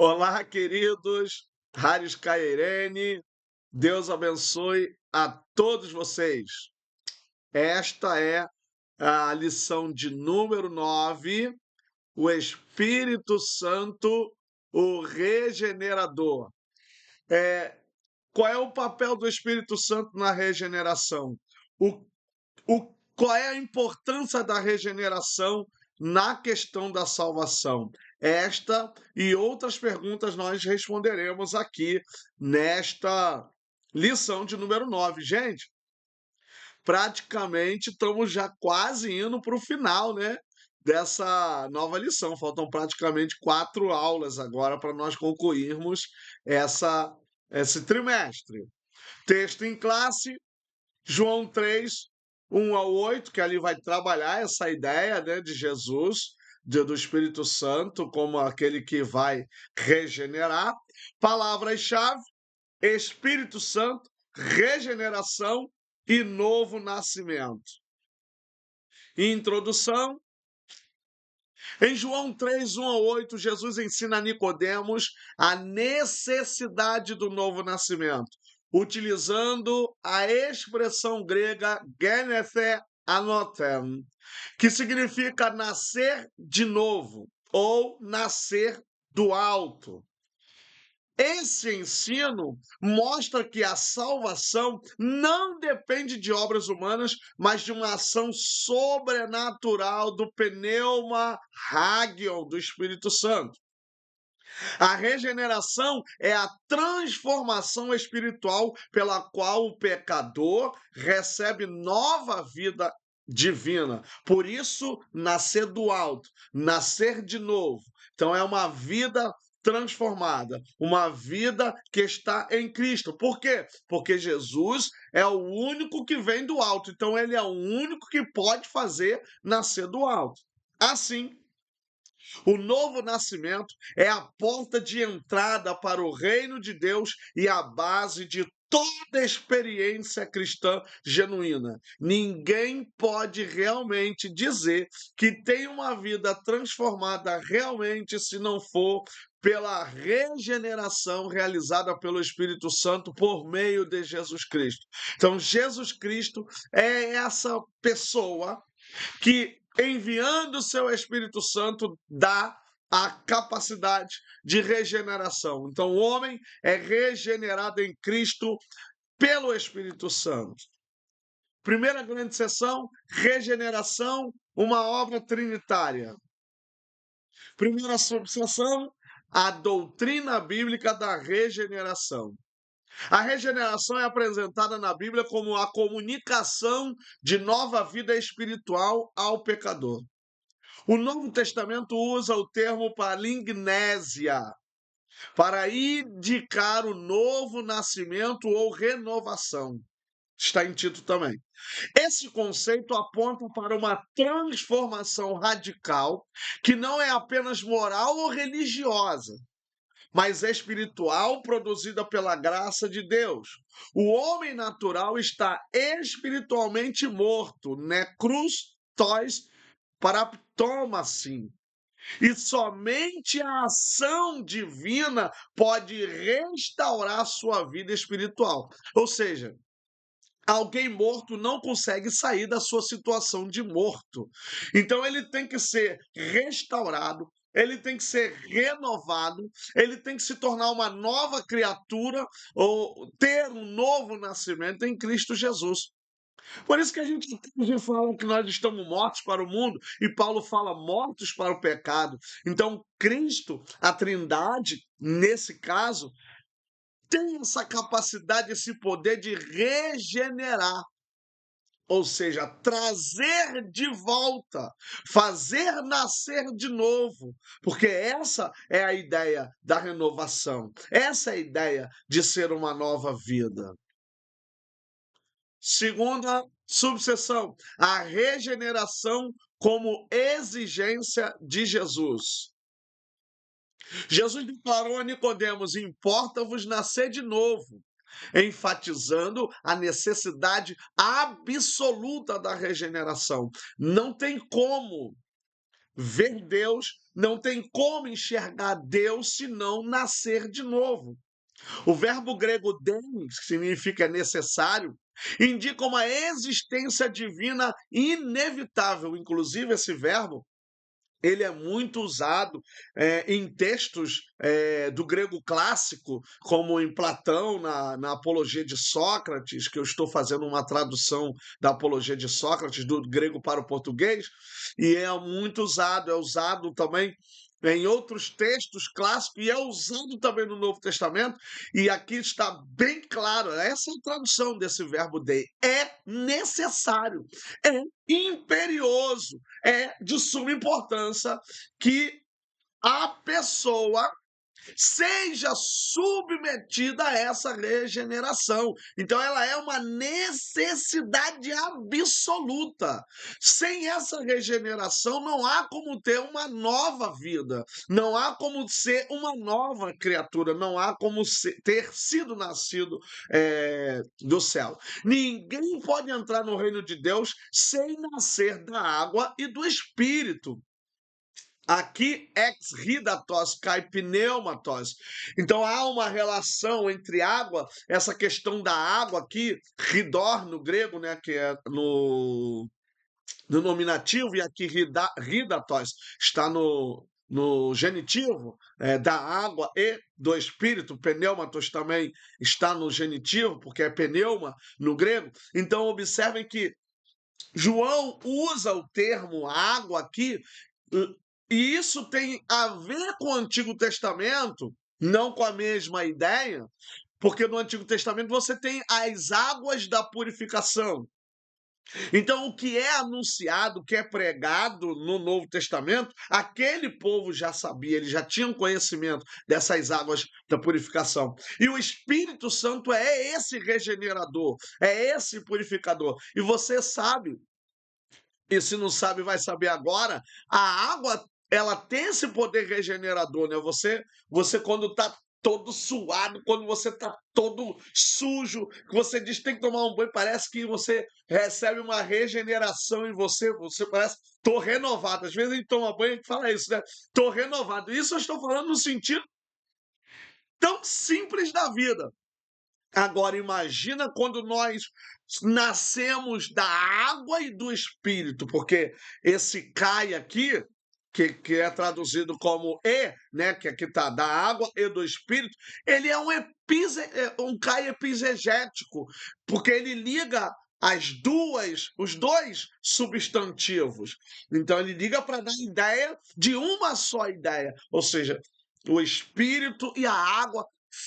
Olá, queridos, Rádios Cairene, Deus abençoe a todos vocês. Esta é a lição de número 9. O Espírito Santo, o regenerador. É, qual é o papel do Espírito Santo na regeneração? O, qual é a importância da regeneração na questão da salvação? Esta e outras perguntas nós responderemos aqui nesta lição de número 9. Gente, praticamente estamos já quase indo para o final, né? Dessa nova lição. Faltam praticamente 4 aulas agora para nós concluirmos esse trimestre. Texto em classe, João 3, 1 ao 8, que ali vai trabalhar essa ideia, né, de Jesus, do Espírito Santo, como aquele que vai regenerar. Palavras-chave: Espírito Santo, regeneração e novo nascimento. Introdução. Em João 3, 1 ao 8, Jesus ensina a Nicodemos a necessidade do novo nascimento, utilizando a expressão grega genethe anoten, que significa nascer de novo ou nascer do alto. Esse ensino mostra que a salvação não depende de obras humanas, mas de uma ação sobrenatural do pneuma hagion, do Espírito Santo. A regeneração é a transformação espiritual pela qual o pecador recebe nova vida divina. Por isso, nascer do alto, nascer de novo. Então, é uma vida transformada, uma vida que está em Cristo. Por quê? Porque Jesus é o único que vem do alto. Então, ele é o único que pode fazer nascer do alto. Assim, o novo nascimento é a porta de entrada para o reino de Deus e a base de toda experiência cristã genuína. Ninguém pode realmente dizer que tem uma vida transformada realmente se não for pela regeneração realizada pelo Espírito Santo por meio de Jesus Cristo. Então, Jesus Cristo é essa pessoa que, enviando o seu Espírito Santo, dá a capacidade de regeneração. Então, o homem é regenerado em Cristo pelo Espírito Santo. Primeira grande sessão, regeneração, uma obra trinitária. Primeira subseção, a doutrina bíblica da regeneração. A regeneração é apresentada na Bíblia como a comunicação de nova vida espiritual ao pecador. O Novo Testamento usa o termo palingnésia para indicar o novo nascimento ou renovação. Está em Tito também. Esse conceito aponta para uma transformação radical que não é apenas moral ou religiosa, mas espiritual, produzida pela graça de Deus. O homem natural está espiritualmente morto, necrus tois paraptoma-sim. E somente a ação divina pode restaurar sua vida espiritual. Ou seja, alguém morto não consegue sair da sua situação de morto. Então ele tem que ser restaurado, ele tem que ser renovado, ele tem que se tornar uma nova criatura ou ter um novo nascimento em Cristo Jesus. Por isso que a gente fala que nós estamos mortos para o mundo e Paulo fala mortos para o pecado. Então, Cristo, a Trindade, nesse caso, tem essa capacidade, esse poder de regenerar, ou seja, trazer de volta, fazer nascer de novo, porque essa é a ideia da renovação, essa é a ideia de ser uma nova vida. Segunda subseção, a regeneração como exigência de Jesus. Jesus declarou a Nicodemos: importa-vos nascer de novo, enfatizando a necessidade absoluta da regeneração. Não tem como ver Deus, não tem como enxergar Deus se não nascer de novo. O verbo grego deus, que significa necessário, indica uma existência divina inevitável. Inclusive, esse verbo ele é muito usado em textos do grego clássico, como em Platão, na Apologia de Sócrates, que eu estou fazendo uma tradução da Apologia de Sócrates, do grego para o português, e é muito usado, é usado também em outros textos clássicos e é usado também no Novo Testamento, e aqui está bem claro, essa é a tradução desse verbo dei, é necessário, é imperioso, é de suma importância que a pessoa seja submetida a essa regeneração. Então, ela é uma necessidade absoluta. Sem essa regeneração, não há como ter uma nova vida, não há como ser uma nova criatura, não há como ter sido nascido do céu. Ninguém pode entrar no reino de Deus sem nascer da água e do Espírito. Aqui, ex ridatos, cai pneumatos. Então, há uma relação entre água, essa questão da água aqui, ridor no grego, né, que é no nominativo, e aqui ridatos está no genitivo, da água e do espírito. Pneumatos também está no genitivo, porque é pneuma no grego. Então, observem que João usa o termo água aqui, e isso tem a ver com o Antigo Testamento, não com a mesma ideia, porque no Antigo Testamento você tem as águas da purificação. Então, o que é anunciado, o que é pregado no Novo Testamento, aquele povo já sabia, eles já tinham conhecimento dessas águas da purificação. E o Espírito Santo é esse regenerador, é esse purificador. E você sabe, e se não sabe, vai saber agora, a água, ela tem esse poder regenerador, né? Você quando está todo suado, quando você está todo sujo, que você diz que tem que tomar um banho, parece que você recebe uma regeneração em você, você parece, tô renovado. Às vezes a gente toma banho e fala isso, né? Tô renovado. Isso eu estou falando no sentido tão simples da vida. Agora, imagina quando nós nascemos da água e do Espírito, porque esse cai aqui, que é traduzido como e, né, que aqui está da água e do Espírito, ele é um cai epizegético, porque ele liga os dois substantivos. Então, ele liga para dar ideia de uma só ideia, ou seja, o Espírito e a água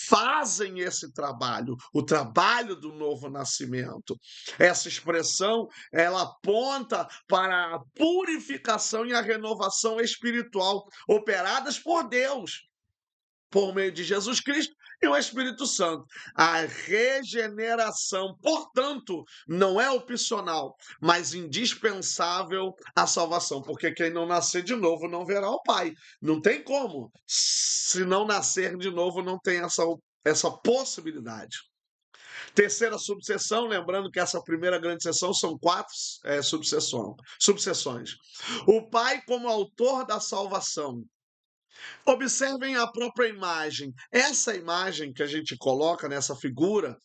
fazem esse trabalho, o trabalho do novo nascimento. Essa expressão, ela aponta para a purificação e a renovação espiritual operadas por Deus, por meio de Jesus Cristo e o Espírito Santo. A regeneração, portanto, não é opcional, mas indispensável à salvação, porque quem não nascer de novo não verá o Pai. Não tem como. Se não nascer de novo, não tem essa possibilidade. Terceira subseção, lembrando que essa primeira grande seção são quatro subseções. O Pai como autor da salvação. Observem a própria imagem. Essa imagem que a gente coloca nessa figura,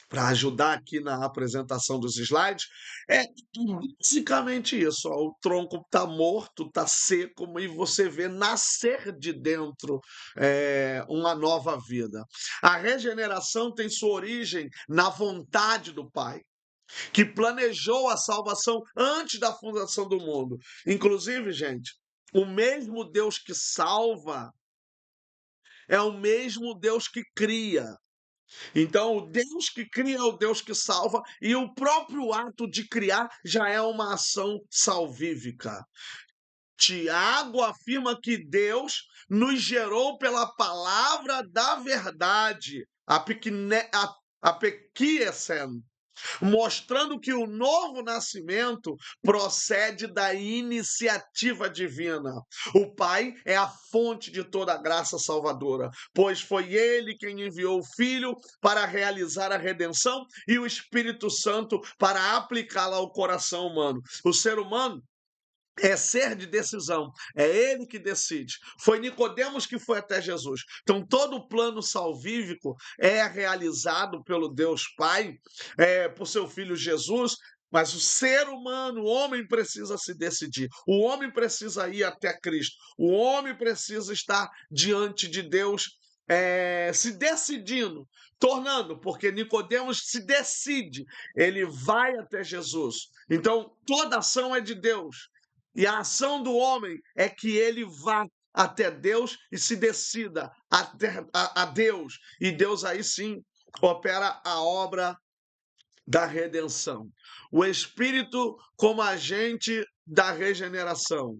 para ajudar aqui na apresentação dos slides, é basicamente isso. Ó, o tronco está morto, está seco, e você vê nascer de dentro uma nova vida. A regeneração tem sua origem na vontade do Pai, que planejou a salvação antes da fundação do mundo. Inclusive, gente, o mesmo Deus que salva é o mesmo Deus que cria. Então, o Deus que cria é o Deus que salva, e o próprio ato de criar já é uma ação salvífica. Tiago afirma que Deus nos gerou pela palavra da verdade, a pequiesen, mostrando que o novo nascimento procede da iniciativa divina. O Pai é a fonte de toda a graça salvadora, pois foi Ele quem enviou o Filho para realizar a redenção e o Espírito Santo para aplicá-la ao coração humano. O ser humano É ser de decisão, é ele que decide. Foi Nicodemos que foi até Jesus. Então todo o plano salvífico é realizado pelo Deus Pai, por seu filho Jesus, mas o ser humano, o homem precisa se decidir. O homem precisa ir até Cristo. O homem precisa estar diante de Deus, se decidindo, tornando, porque Nicodemos se decide, ele vai até Jesus. Então toda ação é de Deus. E a ação do homem é que ele vá até Deus e se decida a Deus. E Deus aí sim opera a obra da redenção. O Espírito como agente da regeneração.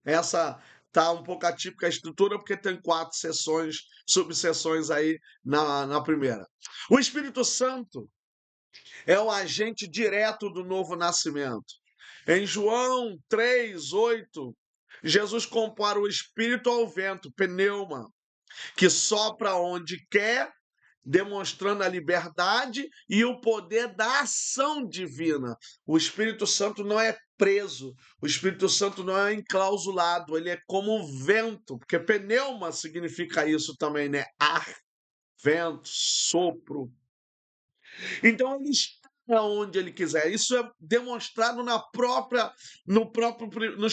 Essa tá um pouco atípica a estrutura, porque tem 4 sessões, subseções aí na primeira. O Espírito Santo é o agente direto do novo nascimento. Em João 3:8, Jesus compara o Espírito ao vento, pneuma, que sopra onde quer, demonstrando a liberdade e o poder da ação divina. O Espírito Santo não é preso, o Espírito Santo não é enclausulado, ele é como um vento, porque pneuma significa isso também, né? Ar, vento, sopro. Então ele está onde ele quiser. Isso é demonstrado nos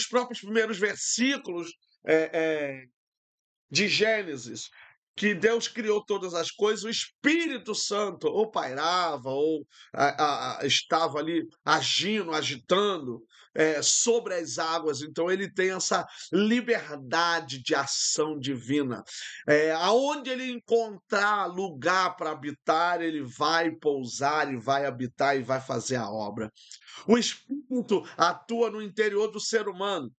próprios primeiros versículos é, é, de Gênesis, que Deus criou todas as coisas, o Espírito Santo ou pairava, ou estava ali agindo, agitando sobre as águas. Então ele tem essa liberdade de ação divina. Aonde ele encontrar lugar para habitar, ele vai pousar e vai habitar e vai fazer a obra. O Espírito atua no interior do ser humano,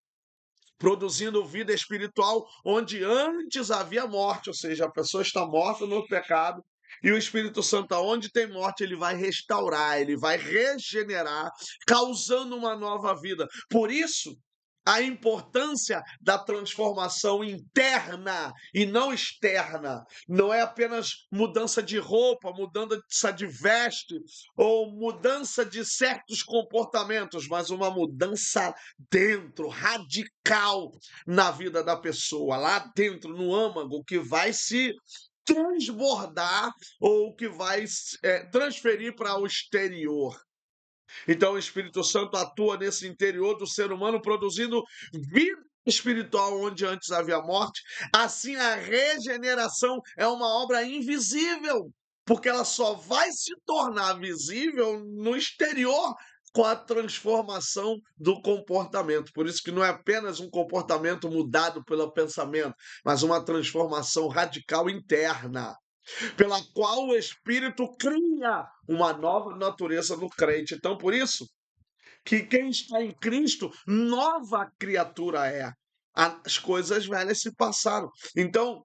produzindo vida espiritual onde antes havia morte, ou seja, a pessoa está morta no pecado, e o Espírito Santo, onde tem morte, ele vai restaurar, ele vai regenerar, causando uma nova vida. Por isso, a importância da transformação interna e não externa. Não é apenas mudança de roupa, mudança de veste ou mudança de certos comportamentos, mas uma mudança dentro, radical na vida da pessoa, lá dentro, no âmago, que vai se transbordar ou que vai transferir para o exterior. Então, o Espírito Santo atua nesse interior do ser humano, produzindo vida espiritual onde antes havia morte. Assim, a regeneração é uma obra invisível, porque ela só vai se tornar visível no exterior com a transformação do comportamento. Por isso que não é apenas um comportamento mudado pelo pensamento, mas uma transformação radical interna, pela qual o Espírito cria uma nova natureza no crente. Então, por isso, que quem está em Cristo, nova criatura é. As coisas velhas se passaram. Então,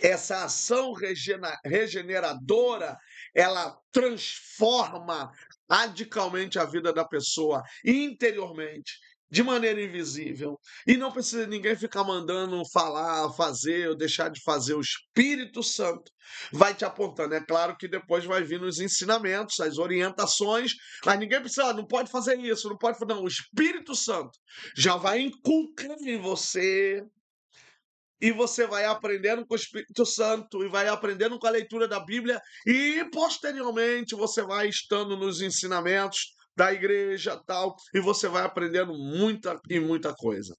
essa ação regeneradora, ela transforma radicalmente a vida da pessoa interiormente, de maneira invisível. E não precisa ninguém ficar mandando falar, fazer ou deixar de fazer. O Espírito Santo vai te apontando. É claro que depois vai vir os ensinamentos, as orientações, mas ninguém precisa, não pode fazer isso, não pode fazer. Não, o Espírito Santo já vai inculcar em você, e você vai aprendendo com o Espírito Santo e vai aprendendo com a leitura da Bíblia e posteriormente você vai estando nos ensinamentos da igreja, tal, e você vai aprendendo muita e muita coisa.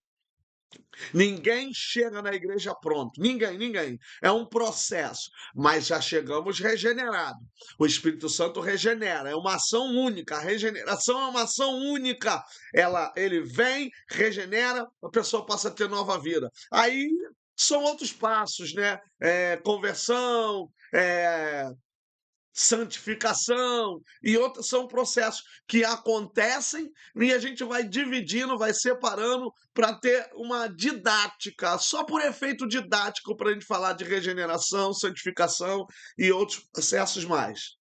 Ninguém chega na igreja pronto, ninguém. É um processo, mas já chegamos regenerado. O Espírito Santo regenera, é uma ação única. A regeneração é uma ação única. Ele vem, regenera, a pessoa passa a ter nova vida. Aí são outros passos, né? Conversão, santificação e outros são processos que acontecem e a gente vai dividindo, vai separando para ter uma didática, só por efeito didático, para a gente falar de regeneração, santificação e outros processos mais.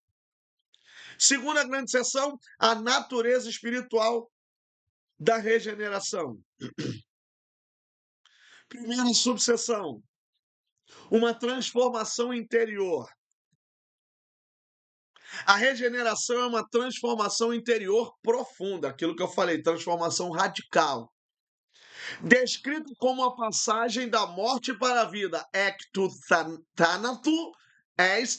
Segunda grande seção, a natureza espiritual da regeneração. Primeira subseção, uma transformação interior. A regeneração é uma transformação interior profunda, aquilo que eu falei, transformação radical. Descrito como a passagem da morte para a vida, ecto thanato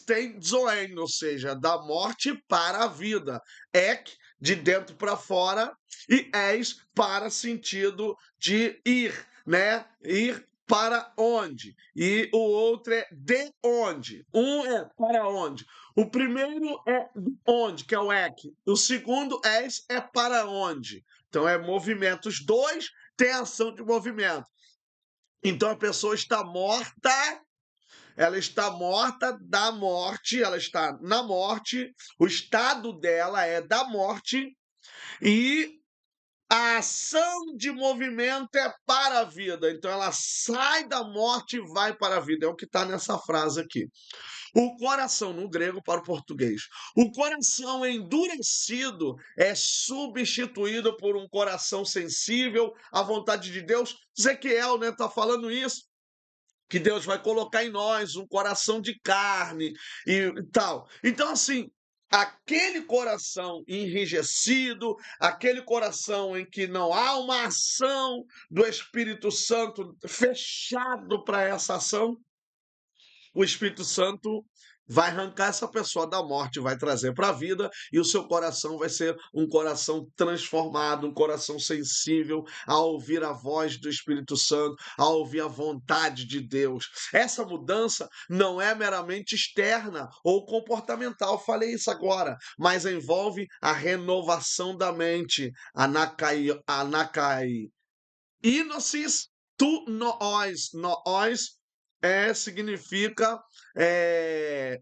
ten zoen, ou seja, da morte para a vida. Ek, de dentro para fora, e es, para sentido de ir, né? Ir para onde? E o outro é de onde. Um é para onde. O primeiro é de onde, que é o ek. O segundo es é para onde. Então é movimento. Os dois tem ação de movimento. Então a pessoa ela está morta da morte, ela está na morte, o estado dela é da morte e a ação de movimento é para a vida. Então ela sai da morte e vai para a vida. É o que está nessa frase aqui. O coração, no grego para o português, o coração endurecido é substituído por um coração sensível à vontade de Deus. Ezequiel, né, está falando isso, que Deus vai colocar em nós um coração de carne e tal. Então, assim, aquele coração enrijecido, aquele coração em que não há uma ação do Espírito Santo fechado para essa ação, o Espírito Santo vai arrancar essa pessoa da morte, vai trazer para a vida, e o seu coração vai ser um coração transformado, um coração sensível a ouvir a voz do Espírito Santo, a ouvir a vontade de Deus. Essa mudança não é meramente externa ou comportamental, falei isso agora, mas envolve a renovação da mente, anakai. Inosis tu nois. Nois significa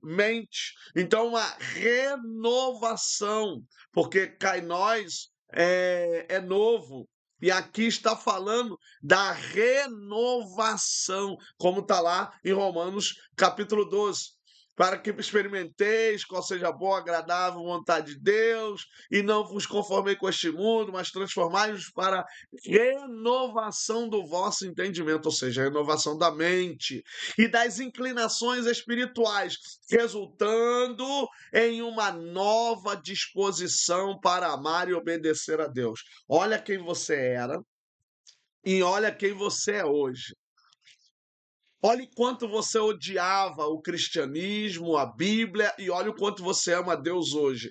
mente. Então, uma renovação, porque kainós é novo. E aqui está falando da renovação, como está lá em Romanos capítulo 12. Para que experimenteis qual seja a boa, agradável vontade de Deus, e não vos conformei com este mundo, mas transformai-vos para renovação do vosso entendimento, ou seja, renovação da mente e das inclinações espirituais, resultando em uma nova disposição para amar e obedecer a Deus. Olha quem você era e olha quem você é hoje. Olha o quanto você odiava o cristianismo, a Bíblia, e olha o quanto você ama Deus hoje.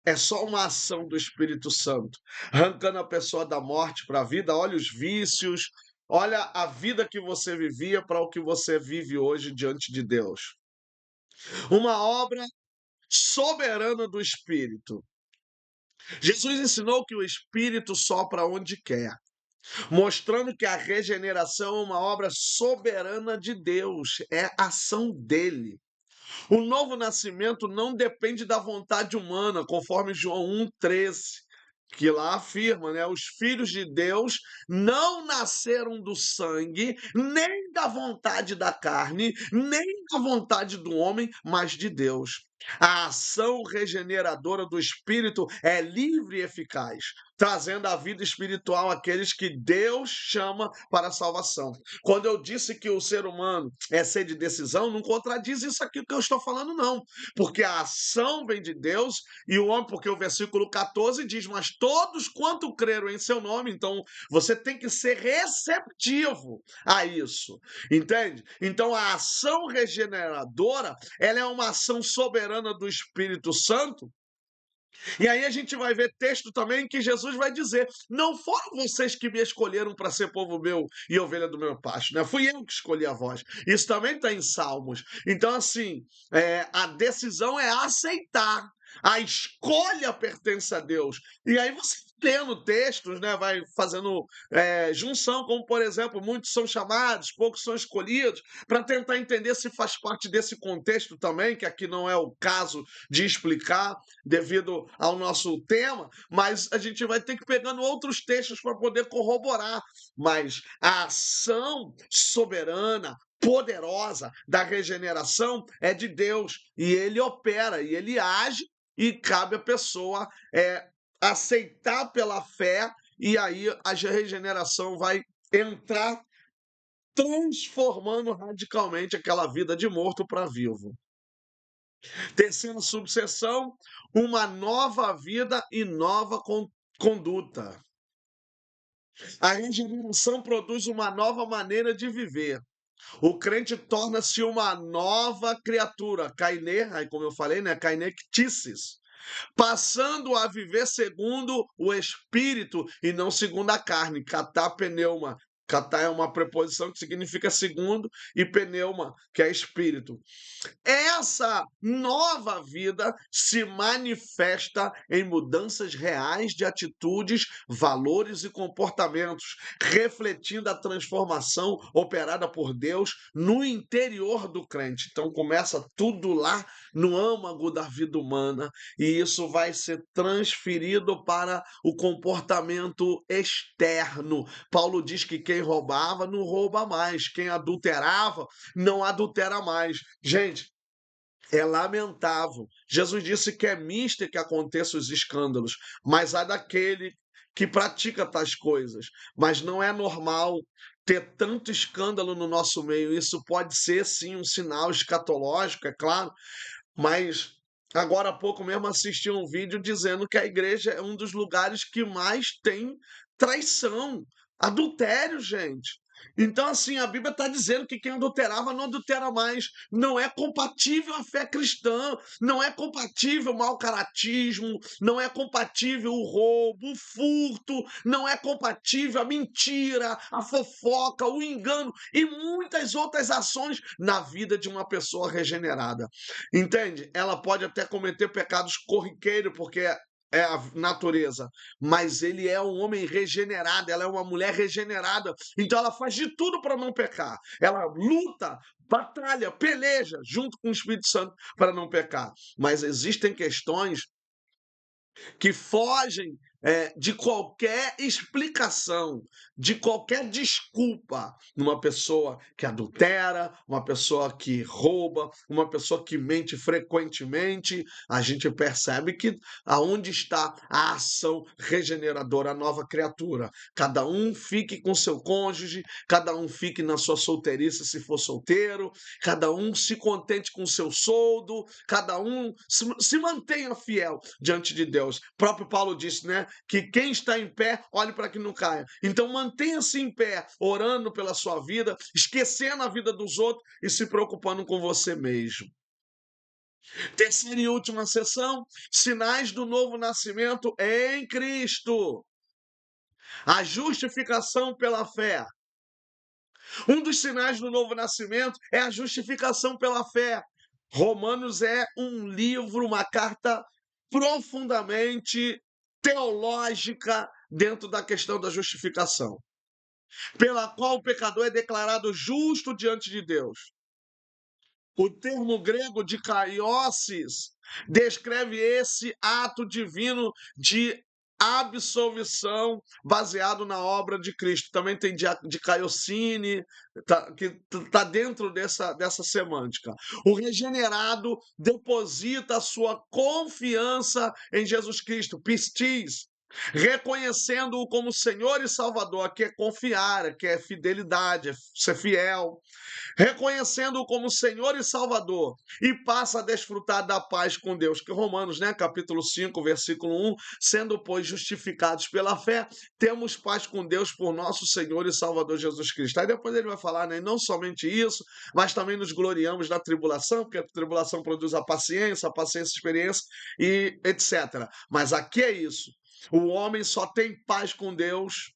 É só uma ação do Espírito Santo, arrancando a pessoa da morte para a vida. Olha os vícios, olha a vida que você vivia para o que você vive hoje diante de Deus. Uma obra soberana do Espírito. Jesus ensinou que o Espírito sopra onde quer, mostrando que a regeneração é uma obra soberana de Deus, é ação dele. O novo nascimento não depende da vontade humana, conforme João 1,13, que lá afirma, né? Os filhos de Deus não nasceram do sangue, nem da vontade da carne, nem da vontade do homem, mas de Deus. A ação regeneradora do Espírito é livre e eficaz, trazendo a vida espiritual àqueles que Deus chama para a salvação. Quando eu disse que o ser humano é sede de decisão, não contradiz isso aqui que eu estou falando, não. Porque a ação vem de Deus e o homem, porque o versículo 14 diz: Mas todos quanto creram em seu nome, então você tem que ser receptivo a isso, entende? Então a ação regeneradora, ela é uma ação soberana do Espírito Santo. E aí a gente vai ver texto também que Jesus vai dizer: não foram vocês que me escolheram para ser povo meu e ovelha do meu pasto, né? Fui eu que escolhi a vós. Isso também está em Salmos. Então, assim, a decisão é aceitar. A escolha pertence a Deus. E aí você lendo textos, né, vai fazendo junção, como por exemplo, muitos são chamados, poucos são escolhidos, para tentar entender se faz parte desse contexto também, que aqui não é o caso de explicar, devido ao nosso tema, mas a gente vai ter que ir pegando outros textos para poder corroborar. Mas a ação soberana, poderosa da regeneração é de Deus, e ele opera, e ele age, e cabe à pessoa aceitar pela fé, e aí a regeneração vai entrar transformando radicalmente aquela vida de morto para vivo. Terceira subseção, uma nova vida e nova conduta. A regeneração produz uma nova maneira de viver. O crente torna-se uma nova criatura, kaine, aí como eu falei, né, kainektisis, passando a viver segundo o Espírito e não segundo a carne, katá pneuma. Katá é uma preposição que significa segundo e pneuma, que é espírito. Essa nova vida se manifesta em mudanças reais de atitudes, valores e comportamentos, refletindo a transformação operada por Deus no interior do crente. Então começa tudo lá no âmago da vida humana e isso vai ser transferido para o comportamento externo. Paulo diz que quem roubava não rouba mais, quem adulterava não adultera mais. Gente, é lamentável. Jesus disse que é mister que aconteçam os escândalos, mas há daquele que pratica tais coisas. Mas não é normal ter tanto escândalo no nosso meio. Isso pode ser, sim, um sinal escatológico, é claro, mas agora há pouco mesmo assisti um vídeo dizendo que a igreja é um dos lugares que mais tem traição, adultério, gente. Então, assim, a Bíblia está dizendo que quem adulterava não adultera mais. Não é compatível a fé cristã, não é compatível o mau caratismo, não é compatível o roubo, o furto, não é compatível a mentira, a fofoca, o engano e muitas outras ações na vida de uma pessoa regenerada. Entende? Ela pode até cometer pecados corriqueiros, porque é a natureza, mas ele é um homem regenerado, ela é uma mulher regenerada, então ela faz de tudo para não pecar. Ela luta, batalha, peleja junto com o Espírito Santo para não pecar. Mas existem questões que fogem de qualquer explicação, de qualquer desculpa numa pessoa que adultera, uma pessoa que rouba, uma pessoa que mente frequentemente. A gente percebe que aonde está a ação regeneradora, a nova criatura. Cada um fique com seu cônjuge, cada um fique na sua solteirice se for solteiro, cada um se contente com seu soldo, cada um se mantenha fiel diante de Deus. O próprio Paulo disse, né, que quem está em pé, olhe para que não caia. Então mantenha-se em pé, orando pela sua vida, esquecendo a vida dos outros e se preocupando com você mesmo. Terceira e última sessão, sinais do novo nascimento em Cristo. A justificação pela fé. Um dos sinais do novo nascimento é a justificação pela fé. Romanos é um livro, uma carta profundamente teológica dentro da questão da justificação, pela qual o pecador é declarado justo diante de Deus. O termo grego de kaiossis descreve esse ato divino de absolvição baseado na obra de Cristo. Também tem de Caiocine, que está dentro dessa semântica. O regenerado deposita a sua confiança em Jesus Cristo, pistis, reconhecendo-o como Senhor e Salvador, que é confiar, que é fidelidade, é ser fiel, reconhecendo-o como Senhor e Salvador, e passa a desfrutar da paz com Deus. Que Romanos, né, capítulo 5, versículo 1, sendo, pois, justificados pela fé, temos paz com Deus por nosso Senhor e Salvador Jesus Cristo. Aí depois ele vai falar, né, não somente isso, mas também nos gloriamos da tribulação, porque a tribulação produz a paciência, experiência e etc. Mas aqui é isso. O homem só tem paz com Deus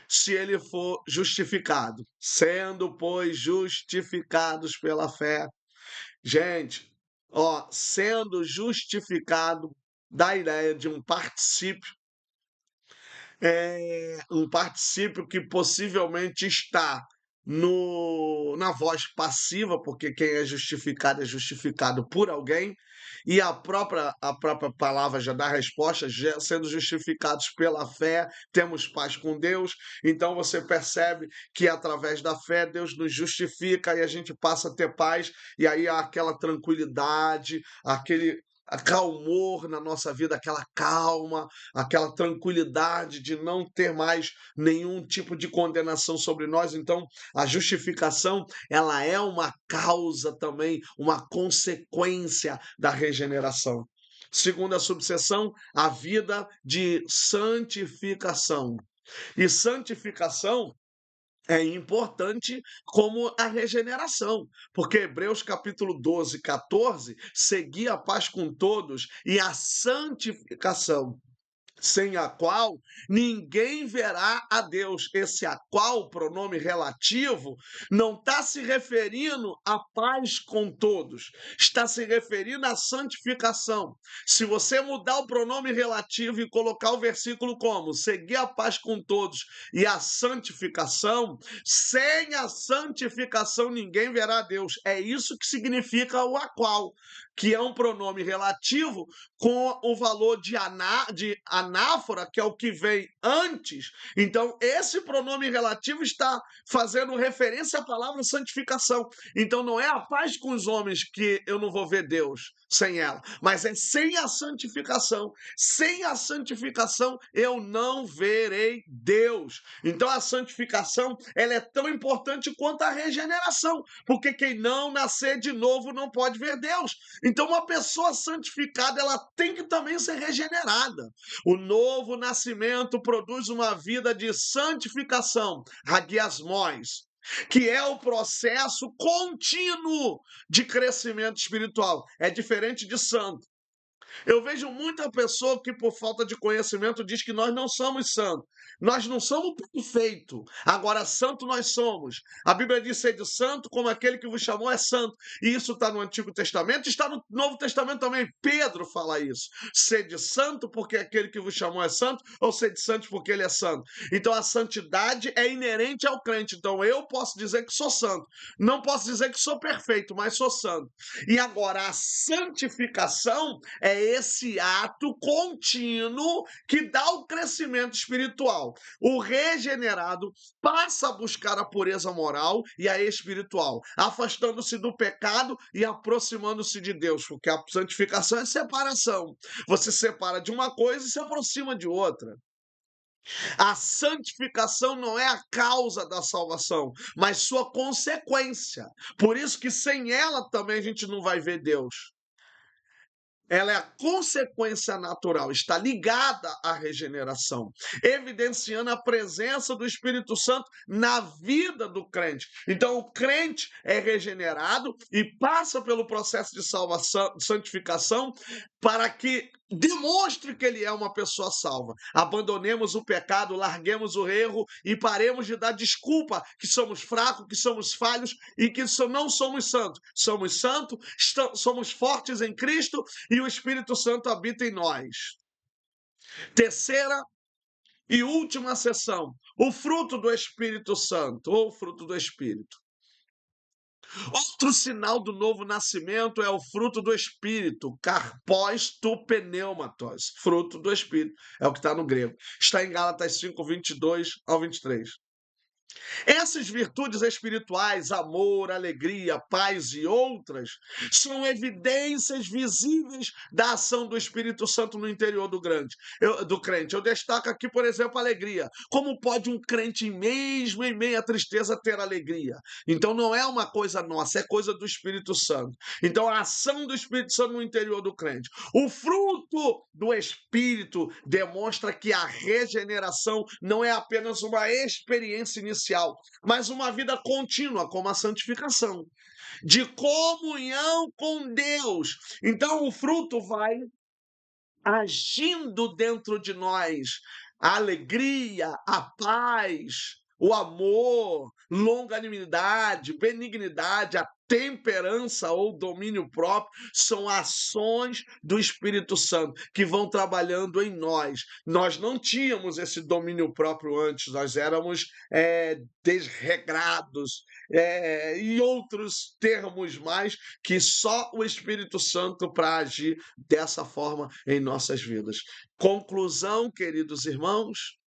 se ele for justificado, sendo, pois, justificados pela fé. Gente, ó, sendo justificado dá a ideia de um particípio que possivelmente está na voz passiva, porque quem é justificado por alguém, e a própria palavra já dá a resposta, sendo justificados pela fé, temos paz com Deus. Então você percebe que através da fé Deus nos justifica e a gente passa a ter paz, e aí há aquela tranquilidade, calmor na nossa vida, aquela calma, aquela tranquilidade de não ter mais nenhum tipo de condenação sobre nós. Então, a justificação, ela é uma causa também, uma consequência da regeneração. Segunda subseção, a vida de santificação. E santificação é importante como a regeneração, porque Hebreus capítulo 12, 14, seguir a paz com todos e a santificação, sem a qual ninguém verá a Deus. Esse a qual, pronome relativo, não está se referindo à paz com todos, está se referindo à santificação. Se você mudar o pronome relativo e colocar o versículo como seguir a paz com todos e a santificação, sem a santificação ninguém verá a Deus. É isso que significa o a qual, que é um pronome relativo com o valor de anáfora, que é o que vem antes. Então, esse pronome relativo está fazendo referência à palavra santificação. Então, não é a paz com os homens que eu não vou ver Deus sem ela, mas é sem a santificação. Sem a santificação, eu não verei Deus. Então, a santificação, ela é tão importante quanto a regeneração, porque quem não nascer de novo não pode ver Deus. Então, uma pessoa santificada, ela tem que também ser regenerada. O novo nascimento produz uma vida de santificação, hagiasmos, que é o processo contínuo de crescimento espiritual. É diferente de santo. Eu vejo muita pessoa que, por falta de conhecimento, diz que nós não somos santos. Nós não somos perfeitos. Agora, santo nós somos. A Bíblia diz: sede santo, como aquele que vos chamou é santo. E isso está no Antigo Testamento, está no Novo Testamento também. Pedro fala isso. Sede santo, porque aquele que vos chamou é santo, ou sede santo, porque ele é santo. Então, a santidade é inerente ao crente. Então, eu posso dizer que sou santo. Não posso dizer que sou perfeito, mas sou santo. E agora, a santificação é esse ato contínuo que dá o crescimento espiritual. O regenerado passa a buscar a pureza moral e a espiritual, afastando-se do pecado e aproximando-se de Deus, porque a santificação é separação. Você separa de uma coisa e se aproxima de outra. A santificação não é a causa da salvação, mas sua consequência. Por isso que sem ela também a gente não vai ver Deus. Ela é a consequência natural, está ligada à regeneração, evidenciando a presença do Espírito Santo na vida do crente. Então, o crente é regenerado e passa pelo processo de salvação, santificação, para que demonstre que ele é uma pessoa salva. Abandonemos o pecado, larguemos o erro e paremos de dar desculpa que somos fracos, que somos falhos e que não somos santos. Somos santos, somos fortes em Cristo e o Espírito Santo habita em nós. Terceira e última sessão, o fruto do Espírito Santo, ou fruto do Espírito. Outro sinal do novo nascimento é o fruto do Espírito, karpós tu pneumatos, fruto do Espírito, é o que está no grego. Está em Gálatas 5, 22 ao 23. Essas virtudes espirituais, amor, alegria, paz e outras, são evidências visíveis da ação do Espírito Santo no interior do crente. Eu destaco aqui, por exemplo, a alegria. Como pode um crente, mesmo em meio à tristeza, ter alegria? Então, não é uma coisa nossa, é coisa do Espírito Santo. Então, a ação do Espírito Santo no interior do crente. O fruto do Espírito demonstra que a regeneração não é apenas uma experiência inicial, mas uma vida contínua, como a santificação, de comunhão com Deus. Então, o fruto vai agindo dentro de nós, a alegria, a paz, o amor, longanimidade, benignidade, a temperança ou domínio próprio são ações do Espírito Santo que vão trabalhando em nós. Nós não tínhamos esse domínio próprio antes, nós éramos desregrados e outros termos mais que só o Espírito Santo para agir dessa forma em nossas vidas. Conclusão, queridos irmãos,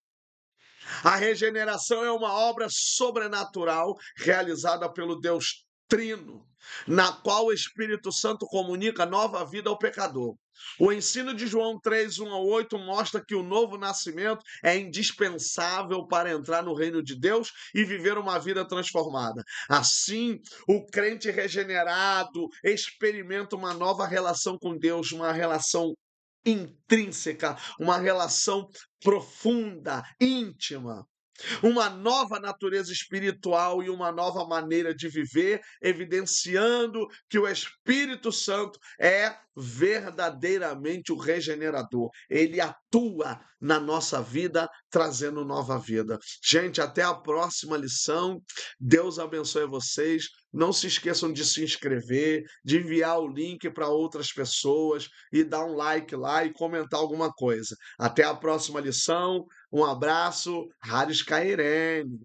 a regeneração é uma obra sobrenatural realizada pelo Deus trino, na qual o Espírito Santo comunica nova vida ao pecador. O ensino de João 3, 1 a 8 mostra que o novo nascimento é indispensável para entrar no reino de Deus e viver uma vida transformada. Assim, o crente regenerado experimenta uma nova relação com Deus, uma relação intrínseca, uma relação profunda, íntima, uma nova natureza espiritual e uma nova maneira de viver, evidenciando que o Espírito Santo é verdadeiramente o regenerador. Ele atua na nossa vida, trazendo nova vida. Gente, até a próxima lição. Deus abençoe vocês. Não se esqueçam de se inscrever, de enviar o link para outras pessoas e dar um like lá e comentar alguma coisa. Até a próxima lição. Um abraço, Haris Cairene.